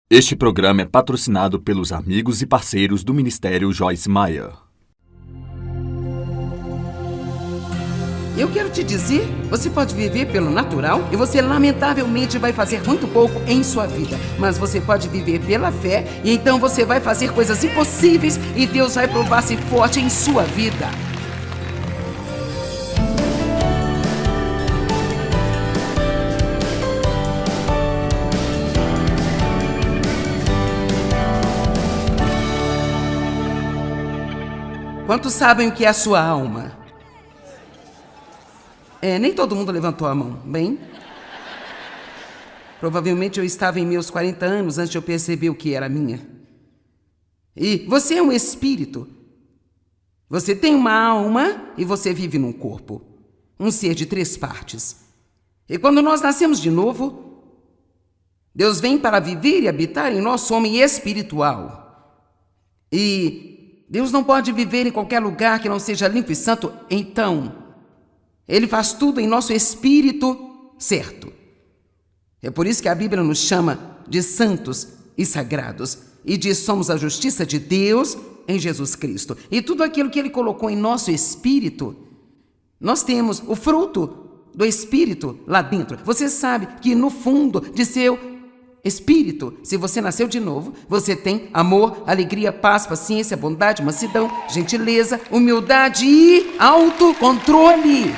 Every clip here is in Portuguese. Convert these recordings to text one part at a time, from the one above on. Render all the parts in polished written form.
Este programa é patrocinado pelos amigos e parceiros do Ministério Joyce Meyer. Eu quero te dizer, você pode viver pelo natural e você lamentavelmente vai fazer muito pouco em sua vida. Mas você pode viver pela fé e então você vai fazer coisas impossíveis e Deus vai provar-se forte em sua vida. Quantos sabem o que é a sua alma? Nem todo mundo levantou a mão, bem? Provavelmente eu estava em meus 40 anos antes de eu perceber o que era minha. E você é um espírito. Você tem uma alma e você vive num corpo. Um ser de 3 partes. E quando nós nascemos de novo, Deus vem para viver e habitar em nosso homem espiritual. E Deus não pode viver em qualquer lugar que não seja limpo e santo, então Ele faz tudo em nosso espírito certo. É por isso que a Bíblia nos chama de santos e sagrados e diz: somos a justiça de Deus em Jesus Cristo. E tudo aquilo que Ele colocou em nosso espírito, nós temos o fruto do espírito lá dentro. Você sabe que no fundo de seu espírito, se você nasceu de novo, você tem amor, alegria, paz, paciência, bondade, mansidão, gentileza, humildade e autocontrole.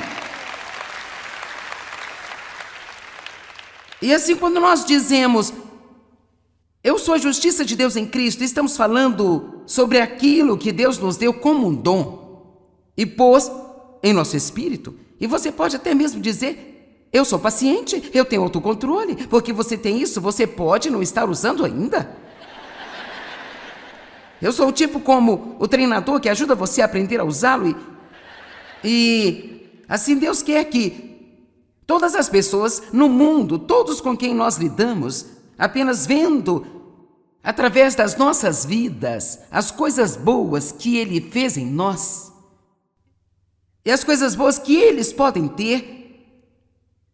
E assim, quando nós dizemos eu sou a justiça de Deus em Cristo, estamos falando sobre aquilo que Deus nos deu como um dom e pôs em nosso espírito. E você pode até mesmo dizer: eu sou paciente, eu tenho autocontrole. Porque você tem isso, você pode não estar usando ainda. Eu sou o tipo como o treinador que ajuda você a aprender a usá-lo. E assim Deus quer que todas as pessoas no mundo, todos com quem nós lidamos, apenas vendo através das nossas vidas as coisas boas que Ele fez em nós e as coisas boas que eles podem ter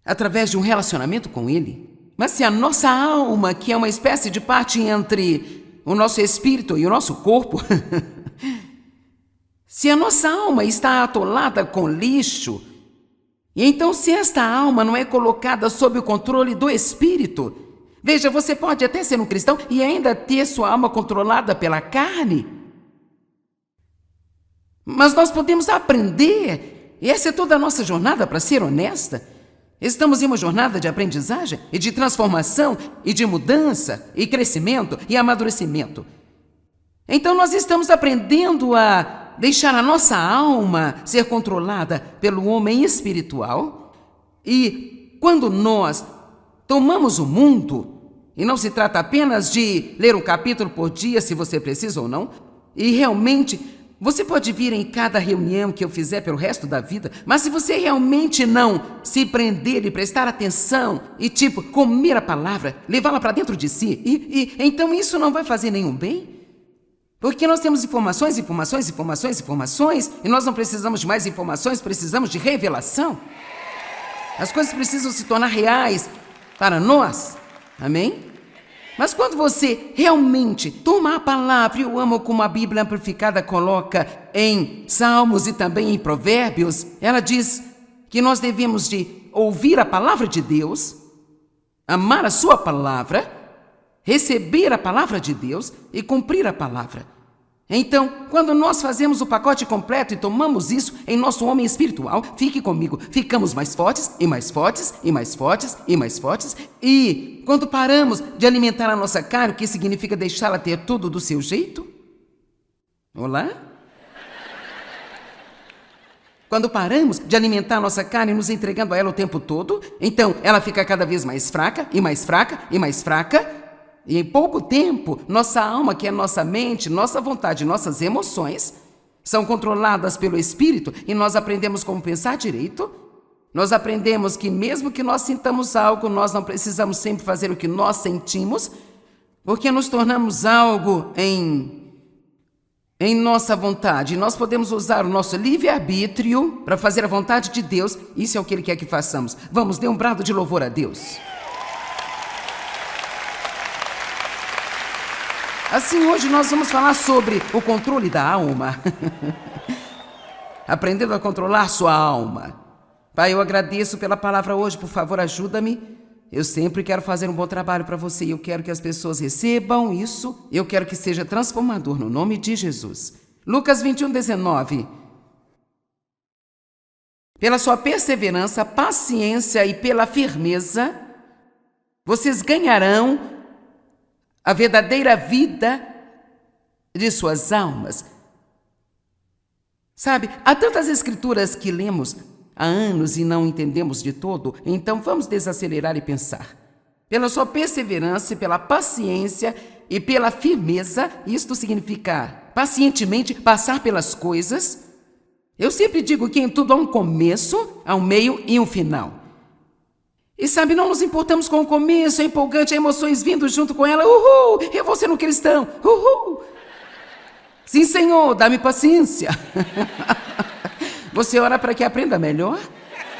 através de um relacionamento com Ele. Mas se a nossa alma, que é uma espécie de parte entre o nosso espírito e o nosso corpo, se a nossa alma está atolada com lixo, e então se esta alma não é colocada sob o controle do espírito, veja, você pode até ser um cristão e ainda ter sua alma controlada pela carne. Mas nós podemos aprender, e essa é toda a nossa jornada, para ser honesta. Estamos em uma jornada de aprendizagem e de transformação e de mudança e crescimento e amadurecimento. Então nós estamos aprendendo a deixar a nossa alma ser controlada pelo homem espiritual. E quando nós tomamos o mundo, e não se trata apenas de ler um capítulo por dia, se você precisa ou não, e realmente você pode vir em cada reunião que eu fizer pelo resto da vida, mas se você realmente não se prender e prestar atenção e comer a palavra, levá-la para dentro de si, então isso não vai fazer nenhum bem. Porque nós temos informações, e nós não precisamos de mais informações, precisamos de revelação. As coisas precisam se tornar reais para nós. Amém? Mas quando você realmente toma a palavra, eu amo como a Bíblia Amplificada coloca em Salmos e também em Provérbios, ela diz que nós devemos de ouvir a palavra de Deus, amar a sua palavra, receber a palavra de Deus e cumprir a palavra. Então, quando nós fazemos o pacote completo e tomamos isso em nosso homem espiritual, fique comigo, ficamos mais fortes e mais fortes e mais fortes e mais fortes. E quando paramos de alimentar a nossa carne, o que significa deixá-la ter tudo do seu jeito? Olá? Quando paramos de alimentar a nossa carne, nos entregando a ela o tempo todo, então ela fica cada vez mais fraca e mais fraca e mais fraca. E em pouco tempo, nossa alma, que é nossa mente, nossa vontade, nossas emoções, são controladas pelo Espírito e nós aprendemos como pensar direito. Nós aprendemos que mesmo que nós sintamos algo, nós não precisamos sempre fazer o que nós sentimos, porque nos tornamos algo em nossa vontade. Nós podemos usar o nosso livre-arbítrio para fazer a vontade de Deus. Isso é o que Ele quer que façamos. Vamos, dê um brado de louvor a Deus. Assim, hoje nós vamos falar sobre o controle da alma. Aprendendo a controlar sua alma. Pai, eu agradeço pela palavra hoje, por favor, ajuda-me. Eu sempre quero fazer um bom trabalho para você e eu quero que as pessoas recebam isso. Eu quero que seja transformador no nome de Jesus. Lucas 21:19. Pela sua perseverança, paciência e pela firmeza, vocês ganharão a verdadeira vida de suas almas. Sabe, há tantas escrituras que lemos há anos e não entendemos de todo, então vamos desacelerar e pensar. Pela sua perseverança e pela paciência e pela firmeza, isto significa pacientemente passar pelas coisas. Eu sempre digo que em tudo há um começo, há um meio e um final. E sabe, não nos importamos com o começo, é empolgante, há emoções vindo junto com ela. Uhul, eu vou ser um cristão, uhul. Sim, Senhor, dá-me paciência. Você ora para que aprenda melhor?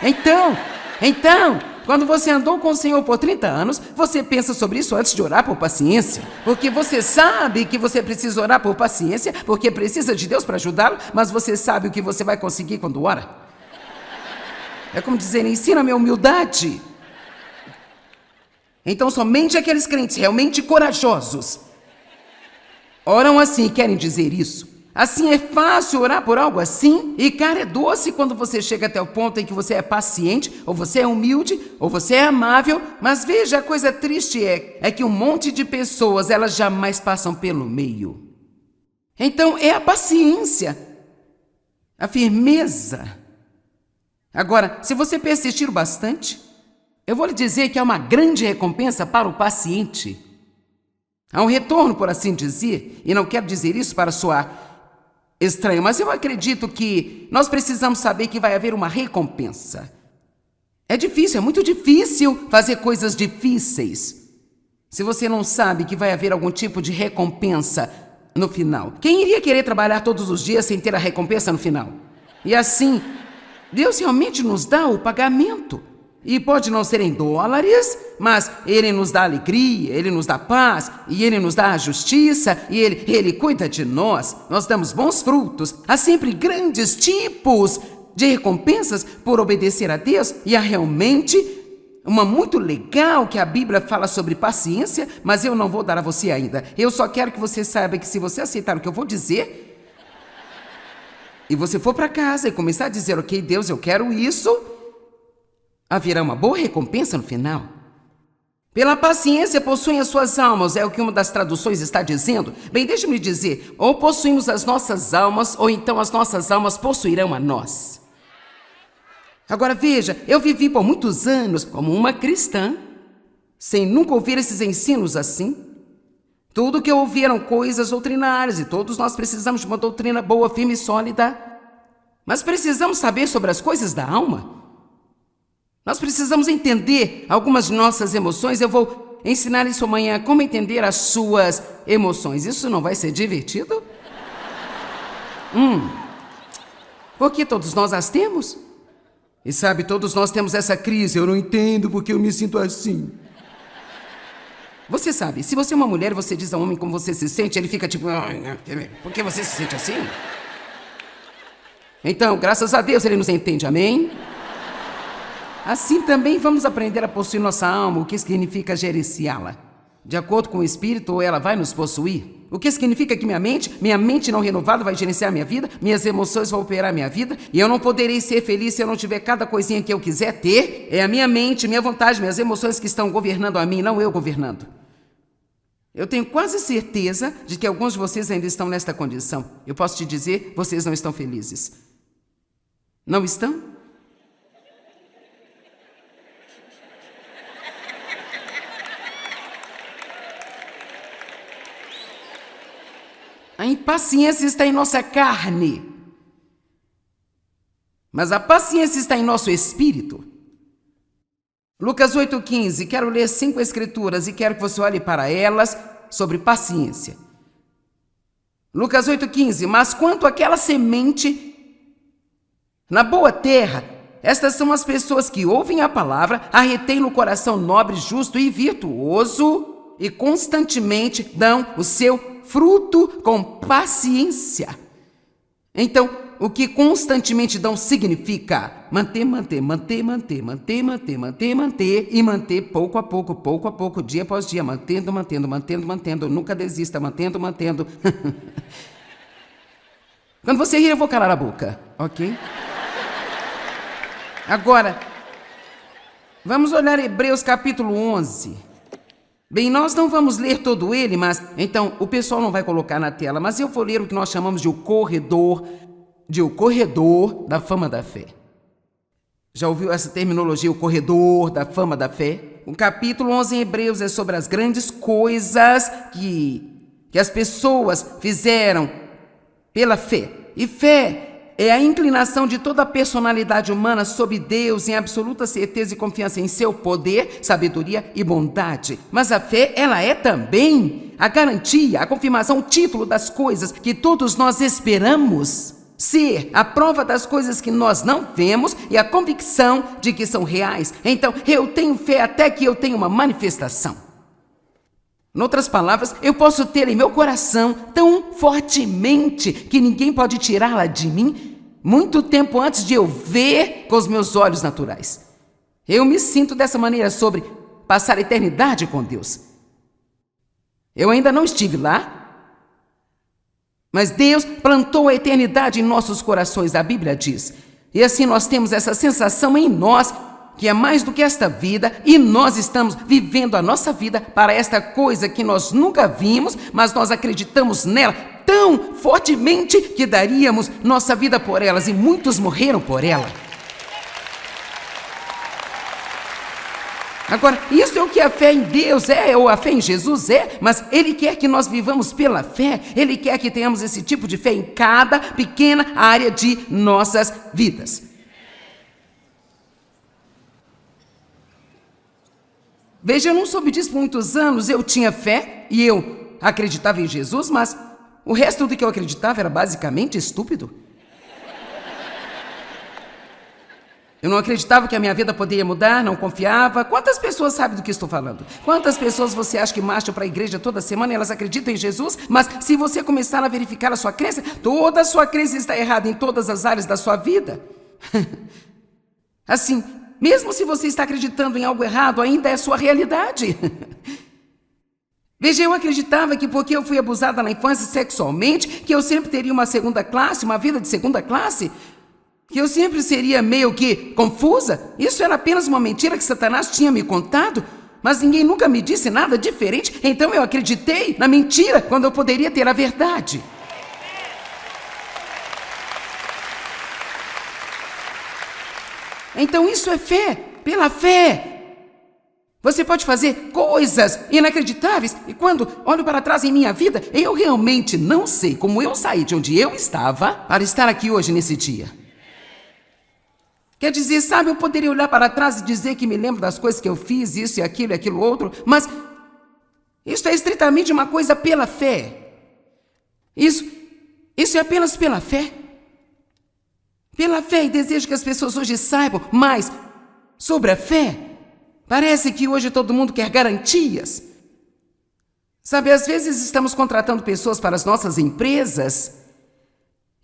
Então, quando você andou com o Senhor por 30 anos, você pensa sobre isso antes de orar por paciência. Porque você sabe que você precisa orar por paciência, porque precisa de Deus para ajudá-lo, mas você sabe o que você vai conseguir quando ora. É como dizer, ensina-me a humildade. Então, somente aqueles crentes realmente corajosos oram assim e querem dizer isso. Assim é fácil orar por algo assim, e cara, é doce quando você chega até o ponto em que você é paciente, ou você é humilde, ou você é amável, mas veja, a coisa triste é que um monte de pessoas, elas jamais passam pelo meio. Então é a paciência, a firmeza. Agora, se você persistir bastante, eu vou lhe dizer que há uma grande recompensa para o paciente. Há um retorno, por assim dizer, e não quero dizer isso para soar estranho, mas eu acredito que nós precisamos saber que vai haver uma recompensa. É difícil, é muito difícil fazer coisas difíceis. Se você não sabe que vai haver algum tipo de recompensa no final. Quem iria querer trabalhar todos os dias sem ter a recompensa no final? E assim, Deus realmente nos dá o pagamento. E pode não ser em dólares, mas Ele nos dá alegria, Ele nos dá paz, e Ele nos dá a justiça, e Ele cuida de nós. Nós damos bons frutos. Há sempre grandes tipos de recompensas por obedecer a Deus, e há realmente uma muito legal que a Bíblia fala sobre paciência, mas eu não vou dar a você ainda. Eu só quero que você saiba que se você aceitar o que eu vou dizer, e você for para casa e começar a dizer, ok, Deus, eu quero isso, haverá uma boa recompensa no final. Pela paciência possuem as suas almas, é o que uma das traduções está dizendo. Bem, deixe-me dizer, ou possuímos as nossas almas, ou então as nossas almas possuirão a nós. Agora veja, eu vivi por muitos anos como uma cristã, sem nunca ouvir esses ensinos assim. Tudo que eu ouvi eram coisas doutrinárias, e todos nós precisamos de uma doutrina boa, firme e sólida. Mas precisamos saber sobre as coisas da alma. Nós precisamos entender algumas de nossas emoções. Eu vou ensinar isso amanhã, como entender as suas emoções. Isso não vai ser divertido? Porque todos nós as temos. E sabe, todos nós temos essa crise. Eu não entendo porque eu me sinto assim. Você sabe, se você é uma mulher e você diz a um homem como você se sente, ele fica tipo, por que você se sente assim? Então, graças a Deus, ele nos entende, amém? Assim também vamos aprender a possuir nossa alma, o que significa gerenciá-la. De acordo com o Espírito, ela vai nos possuir. O que significa que minha mente não renovada vai gerenciar minha vida, minhas emoções vão operar minha vida, e eu não poderei ser feliz se eu não tiver cada coisinha que eu quiser ter. É a minha mente, minha vontade, minhas emoções que estão governando a mim, não eu governando. Eu tenho quase certeza de que alguns de vocês ainda estão nesta condição. Eu posso te dizer, vocês não estão felizes. Não estão? A impaciência está em nossa carne, mas a paciência está em nosso espírito. Lucas 8,15, quero ler 5 escrituras e quero que você olhe para elas sobre paciência. Lucas 8,15, mas quanto àquela semente na boa terra, estas são as pessoas que ouvem a palavra, a retêm no coração nobre, justo e virtuoso e constantemente dão o seu fruto com paciência. Então, o que constantemente dão significa manter e manter pouco a pouco, dia após dia, mantendo, nunca desista, mantendo. Quando você rir, eu vou calar a boca, ok? Agora, vamos olhar Hebreus capítulo 11. Bem, nós não vamos ler todo ele, mas então o pessoal não vai colocar na tela, mas eu vou ler o que nós chamamos de o corredor da fama da fé. Já ouviu essa terminologia, o corredor da fama da fé? O capítulo 11 em Hebreus é sobre as grandes coisas que as pessoas fizeram pela fé. E fé é a inclinação de toda a personalidade humana sob Deus em absoluta certeza e confiança em seu poder, sabedoria e bondade. Mas a fé, ela é também a garantia, a confirmação, o título das coisas que todos nós esperamos ser, a prova das coisas que nós não vemos e a convicção de que são reais. Então, eu tenho fé até que eu tenha uma manifestação. Em outras palavras, eu posso ter em meu coração tão fortemente que ninguém pode tirá-la de mim muito tempo antes de eu ver com os meus olhos naturais. Eu me sinto dessa maneira sobre passar a eternidade com Deus. Eu ainda não estive lá, mas Deus plantou a eternidade em nossos corações, a Bíblia diz. E assim nós temos essa sensação em nós que é mais do que esta vida, e nós estamos vivendo a nossa vida para esta coisa que nós nunca vimos, mas nós acreditamos nela tão fortemente que daríamos nossa vida por elas, e muitos morreram por ela. Agora, isso é o que a fé em Deus é, ou a fé em Jesus é, mas Ele quer que nós vivamos pela fé, Ele quer que tenhamos esse tipo de fé em cada pequena área de nossas vidas. Veja, eu não soube disso por muitos anos. Eu tinha fé e eu acreditava em Jesus, mas o resto do que eu acreditava era basicamente estúpido. Eu não acreditava que a minha vida poderia mudar, não confiava. Quantas pessoas sabem do que estou falando? Quantas pessoas você acha que marcham para a igreja toda semana e elas acreditam em Jesus? Mas se você começar a verificar a sua crença, toda a sua crença está errada em todas as áreas da sua vida. Assim, mesmo se você está acreditando em algo errado, ainda é sua realidade. Veja, eu acreditava que porque eu fui abusada na infância sexualmente, que eu sempre teria uma segunda classe, uma vida de segunda classe, que eu sempre seria meio que confusa. Isso era apenas uma mentira que Satanás tinha me contado, mas ninguém nunca me disse nada diferente, então eu acreditei na mentira quando eu poderia ter a verdade. Então isso é fé, pela fé. Você pode fazer coisas inacreditáveis e quando olho para trás em minha vida, eu realmente não sei como eu saí de onde eu estava para estar aqui hoje nesse dia. Quer dizer, sabe, eu poderia olhar para trás e dizer que me lembro das coisas que eu fiz, isso e aquilo outro, mas isso é estritamente uma coisa pela fé. Isso é apenas pela fé. Pela fé, e desejo que as pessoas hoje saibam mais sobre a fé. Parece que hoje todo mundo quer garantias. Sabe, às vezes estamos contratando pessoas para as nossas empresas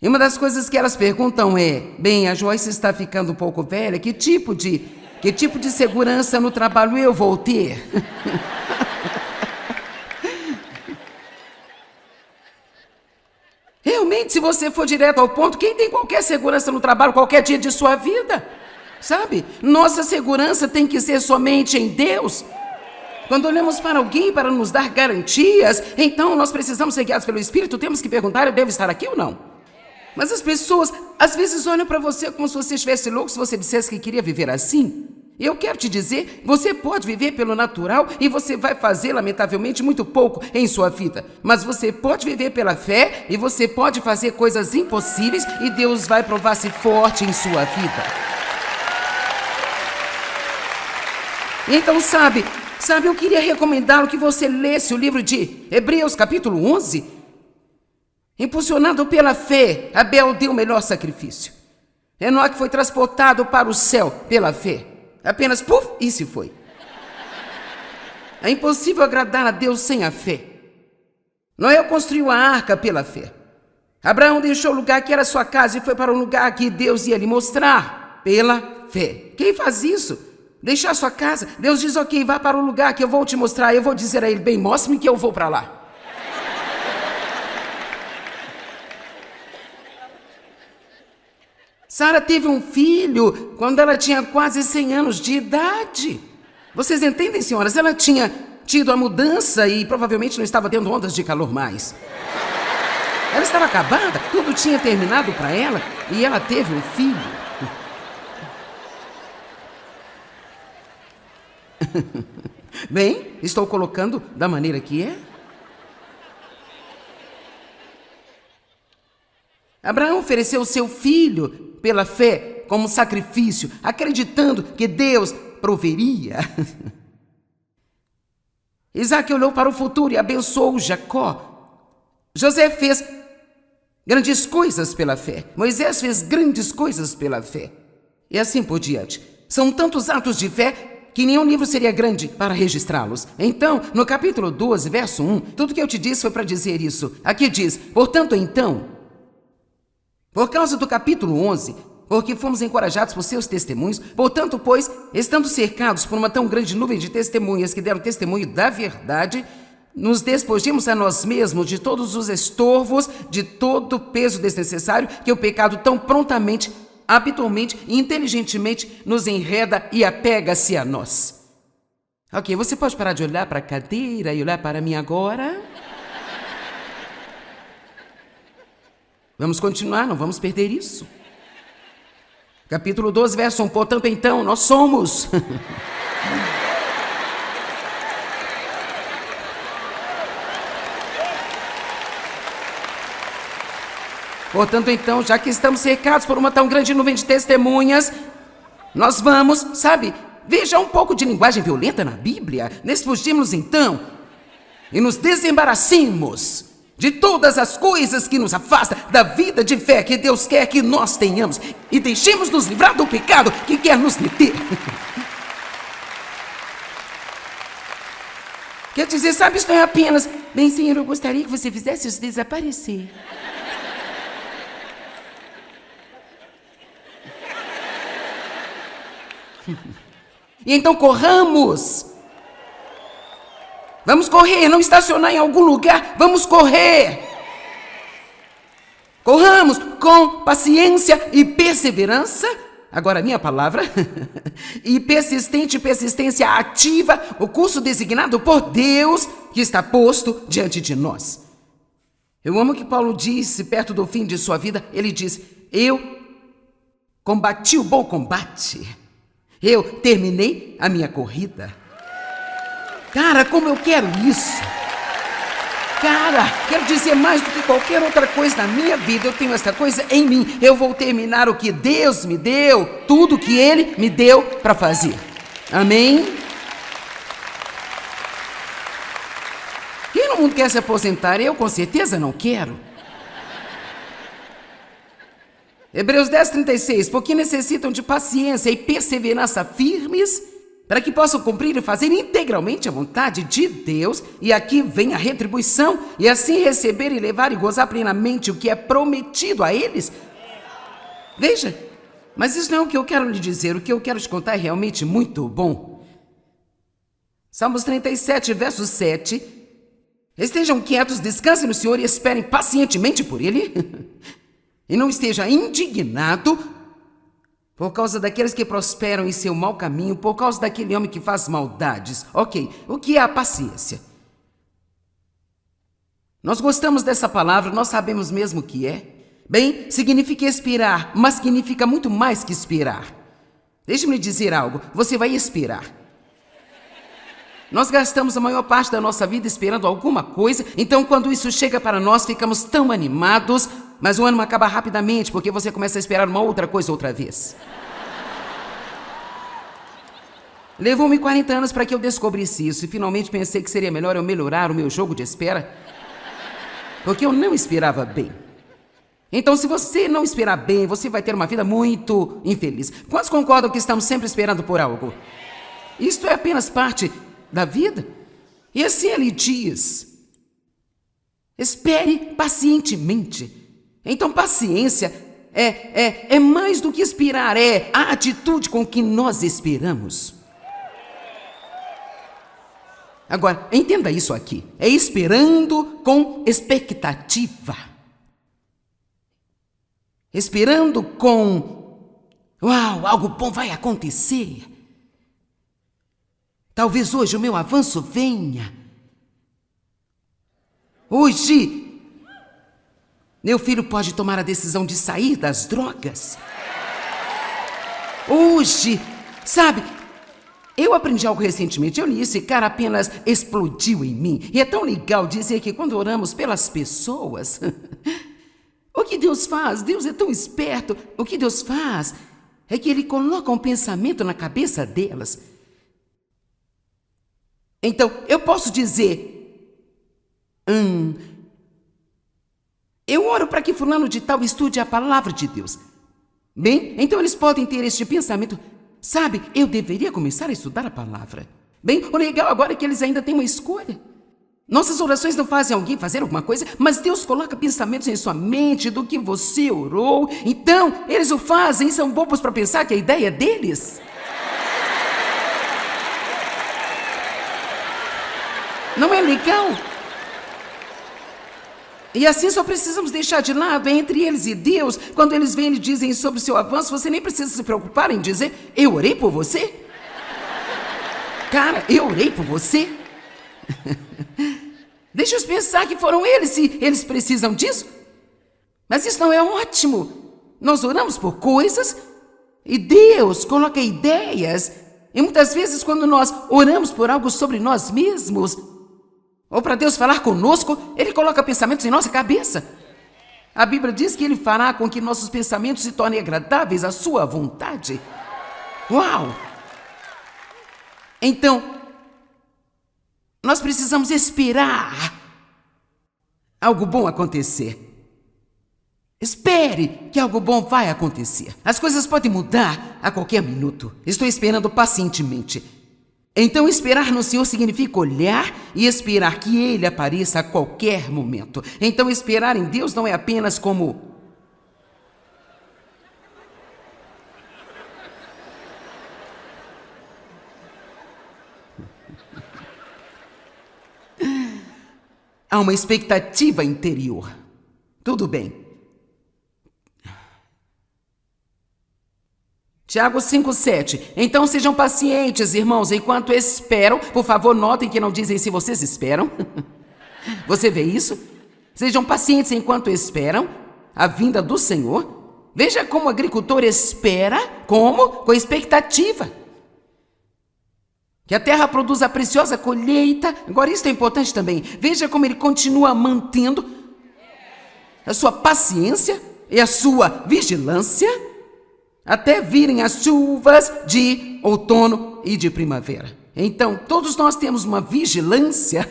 e uma das coisas que elas perguntam é: bem, a Joyce está ficando um pouco velha, que tipo de segurança no trabalho eu vou ter? Realmente, se você for direto ao ponto, quem tem qualquer segurança no trabalho, qualquer dia de sua vida? Sabe? Nossa segurança tem que ser somente em Deus. Quando olhamos para alguém para nos dar garantias, então nós precisamos ser guiados pelo Espírito, temos que perguntar: eu devo estar aqui ou não? Mas as pessoas, às vezes, olham para você como se você estivesse louco se você dissesse que queria viver assim. Eu quero te dizer, você pode viver pelo natural e você vai fazer, lamentavelmente, muito pouco em sua vida. Mas você pode viver pela fé e você pode fazer coisas impossíveis e Deus vai provar-se forte em sua vida. Então, sabe, eu queria recomendá-lo que você lesse o livro de Hebreus, capítulo 11. Impulsionado pela fé, Abel deu o melhor sacrifício. Enoque foi transportado para o céu pela fé. Apenas, puf, e se foi. É impossível agradar a Deus sem a fé. Noé construiu a arca pela fé. Abraão deixou o lugar que era sua casa e foi para um lugar que Deus ia lhe mostrar pela fé. Quem faz isso? Deixar sua casa? Deus diz, ok, vá para o lugar que eu vou te mostrar. Eu vou dizer a ele, bem, mostre-me que eu vou para lá. Sara teve um filho quando ela tinha quase 100 anos de idade. Vocês entendem, senhoras? Ela tinha tido a mudança e provavelmente não estava tendo ondas de calor mais. Ela estava acabada, tudo tinha terminado para ela e ela teve um filho. Bem, estou colocando da maneira que é. Abraão ofereceu seu filho pela fé como sacrifício, acreditando que Deus proveria. Isaac olhou para o futuro e abençoou Jacó. José fez grandes coisas pela fé. Moisés fez grandes coisas pela fé. E assim por diante. São tantos atos de fé que nenhum livro seria grande para registrá-los. Então, no capítulo 12, verso 1, tudo que eu te disse foi para dizer isso. Aqui diz, portanto, então, por causa do capítulo 11, porque fomos encorajados por seus testemunhos, portanto, pois, estando cercados por uma tão grande nuvem de testemunhas que deram testemunho da verdade, nos despojemos a nós mesmos de todos os estorvos, de todo o peso desnecessário que o pecado tão prontamente, habitualmente e inteligentemente nos enreda e apega-se a nós. Ok, você pode parar de olhar para a cadeira e olhar para mim agora? Vamos continuar, não vamos perder isso. Capítulo 12, verso 1. Portanto, então, nós somos... Portanto, então, já que estamos cercados por uma tão grande nuvem de testemunhas, nós vamos, sabe, veja um pouco de linguagem violenta na Bíblia. Despojemos, então, e nos desembaracemos de todas as coisas que nos afastam da vida de fé que Deus quer que nós tenhamos e deixemos nos livrar do pecado que quer nos deter. Quer dizer, sabe, isso não é apenas, bem, Senhor, eu gostaria que você fizesse isso desaparecer. E então corramos. Vamos correr, não estacionar em algum lugar, vamos correr. Corramos com paciência e perseverança. Agora a minha palavra. E persistência ativa, o curso designado por Deus que está posto diante de nós. Eu amo que Paulo disse, perto do fim de sua vida, ele diz, eu combati o bom combate. Eu terminei a minha corrida. Cara, como eu quero isso. Cara, quero dizer mais do que qualquer outra coisa na minha vida. Eu tenho essa coisa em mim. Eu vou terminar o que Deus me deu, tudo que Ele me deu para fazer. Amém? Quem no mundo quer se aposentar? Eu com certeza não quero. Hebreus 10:36, porque necessitam de paciência e perseverança firmes, para que possam cumprir e fazer integralmente a vontade de Deus, e aqui vem a retribuição, e assim receber e levar e gozar plenamente o que é prometido a eles. Veja, mas isso não é o que eu quero lhe dizer, o que eu quero te contar é realmente muito bom. Salmos 37, verso 7, estejam quietos, descansem no Senhor e esperem pacientemente por Ele. E não esteja indignado por causa daqueles que prosperam em seu mau caminho, por causa daquele homem que faz maldades. Ok, o que é a paciência? Nós gostamos dessa palavra, nós sabemos mesmo o que é. Bem, significa esperar, mas significa muito mais que esperar. Deixe-me dizer algo, você vai esperar. Nós gastamos a maior parte da nossa vida esperando alguma coisa, então quando isso chega para nós, ficamos tão animados, mas o ânimo acaba rapidamente, porque você começa a esperar uma outra coisa outra vez. Levou-me 40 anos para que eu descobrisse isso, e finalmente pensei que seria melhor eu melhorar o meu jogo de espera, porque eu não esperava bem. Então, se você não esperar bem, você vai ter uma vida muito infeliz. Quantos concordam que estamos sempre esperando por algo? Isto é apenas parte da vida. E assim ele diz. Espere pacientemente. Então, paciência é mais do que esperar, é a atitude com que nós esperamos. Agora, entenda isso aqui. É esperando com expectativa. Esperando com, uau, algo bom vai acontecer. Talvez hoje o meu avanço venha. Hoje, meu filho pode tomar a decisão de sair das drogas. Hoje, sabe, eu aprendi algo recentemente. Eu li isso e, cara, apenas explodiu em mim. E é tão legal dizer que quando oramos pelas pessoas, o que Deus faz? Deus é tão esperto. O que Deus faz é que Ele coloca um pensamento na cabeça delas. Então, eu posso dizer... eu oro para que fulano de tal estude a palavra de Deus. Bem, então eles podem ter este pensamento. Sabe, eu deveria começar a estudar a palavra. Bem, o legal agora é que eles ainda têm uma escolha. Nossas orações não fazem alguém fazer alguma coisa, mas Deus coloca pensamentos em sua mente do que você orou. Então, eles o fazem e são bobos para pensar que a ideia é deles. Não é legal? E assim só precisamos deixar de lado entre eles e Deus. Quando eles vêm e dizem sobre o seu avanço, você nem precisa se preocupar em dizer, eu orei por você? Cara, eu orei por você? Deixa-os pensar que foram eles, se eles precisam disso. Mas isso não é ótimo. Nós oramos por coisas e Deus coloca ideias. E muitas vezes quando nós oramos por algo sobre nós mesmos, ou para Deus falar conosco, Ele coloca pensamentos em nossa cabeça. A Bíblia diz que Ele fará com que nossos pensamentos se tornem agradáveis à sua vontade. Uau! Então, nós precisamos esperar algo bom acontecer. Espere que algo bom vai acontecer. As coisas podem mudar a qualquer minuto. Estou esperando pacientemente. Então, esperar no Senhor significa olhar e esperar que Ele apareça a qualquer momento. Então, esperar em Deus não é apenas como... Há uma expectativa interior. Tudo bem. Tiago 5,7. Então sejam pacientes, irmãos, enquanto esperam. Por favor, notem que não dizem se vocês esperam. Você vê isso? Sejam pacientes enquanto esperam a vinda do Senhor. Veja como o agricultor espera, como? Com expectativa. Que a terra produza a preciosa colheita. Agora, isso é importante também. Veja como ele continua mantendo a sua paciência e a sua vigilância até virem as chuvas de outono e de primavera. Então, todos nós temos uma vigilância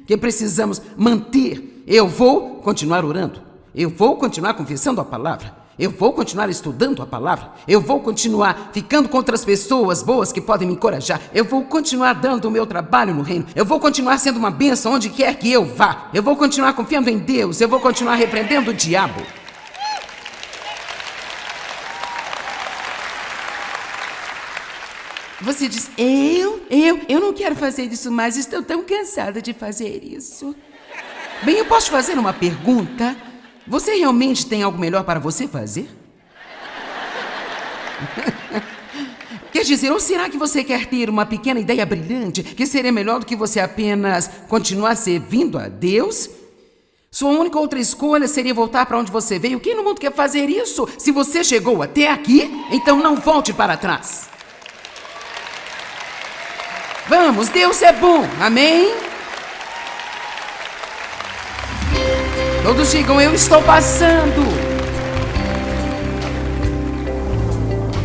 que precisamos manter. Eu vou continuar orando. Eu vou continuar confessando a palavra. Eu vou continuar estudando a palavra. Eu vou continuar ficando com outras pessoas boas que podem me encorajar. Eu vou continuar dando o meu trabalho no reino. Eu vou continuar sendo uma bênção onde quer que eu vá. Eu vou continuar confiando em Deus. Eu vou continuar repreendendo o diabo. Você diz, eu não quero fazer isso mais, estou tão cansada de fazer isso. Bem, eu posso te fazer uma pergunta? Você realmente tem algo melhor para você fazer? Quer dizer, ou será que você quer ter uma pequena ideia brilhante que seria melhor do que você apenas continuar servindo a Deus? Sua única outra escolha seria voltar para onde você veio. Quem no mundo quer fazer isso? Se você chegou até aqui, então não volte para trás. Vamos, Deus é bom, amém? Todos digam, eu estou passando